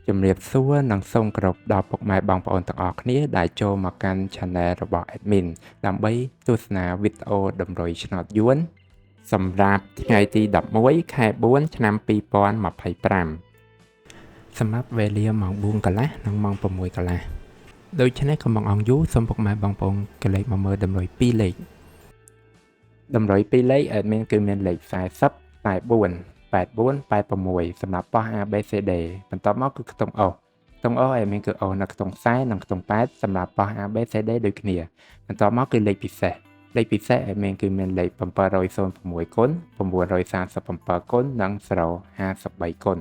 ជំរាបសួរនិងសូមគោរពដល់ពុកម៉ែបងប្អូនទាំងអស់គ្នាដែលចូលមកកាន់ Channel របស់ Admin ដើម្បីទស្សនាវីដេអូតម្រុយឆ្នោតយួនសម្រាប់ថ្ងៃទី11ខែ4ឆ្នាំ2025សម្រាប់វេលាម៉ោង4កន្លះនិងម៉ោង6កន្លះដូច្នេះកុំបង្អង់យូរសូមពុកម៉ែបងប្អូនកលេចមកមើលតម្រុយ2លេខតម្រុយ2លេខ Admin គឺមានលេខ40 44 84 86សម្រាប់ប៉ោះ ABCD បន្ទាប់មកគឺខ្ទង់អុសខ្ទង់អុសឯមានគឺអុសនៅខ្ទង់40និងខ្ទង់8សម្រាប់ប៉ោះ ABCD ដូចគ្នាបន្ទាប់មកគឺលេខពិសេសឯមានគឺមានលេខ706គុណ937គុណនិង053គុណ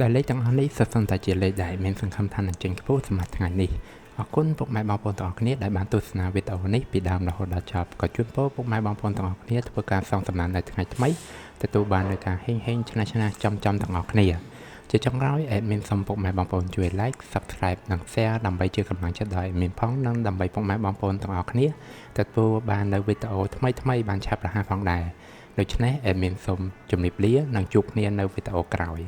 ដែលលេខទាំងអស់នេះសុទ្ធសឹងតែជាលេខដែលមានសង្ឃឹមថានឹងចេញខ្ពស់សម្រាប់ថ្ងៃនេះអរគុណពុកម៉ែបងប្អូនទាំងអស់គ្នាដែលបានទស្សនាវីដេអូនេះពីដើមរហូតដល់ចប់ក៏ជូនពរពុកម៉ែបងប្អូនទាំងអស់គ្នាធ្វើការសងសំណាននៅថ្ងៃថ្មីទទួលបាននូវការហេងឆ្នះចំទាំងអស់គ្នាជាចុងក្រោយ Admin សូមពុកម៉ែបងប្អូនជួយ Like Subscribe និង Share ដើម្បីជាកម្លាំងចិត្តដល់ Admin ផងនិងដើម្បីពុកម៉ែបងប្អូនទាំងអស់គ្នាទទួលបាននូវវីដេអូថ្មីបានឆាប់រហ័សផងដែរដូច្នេះ Admin សូមជម្រាបលានិងជួបគ្នានៅវីដេអូក្រោយ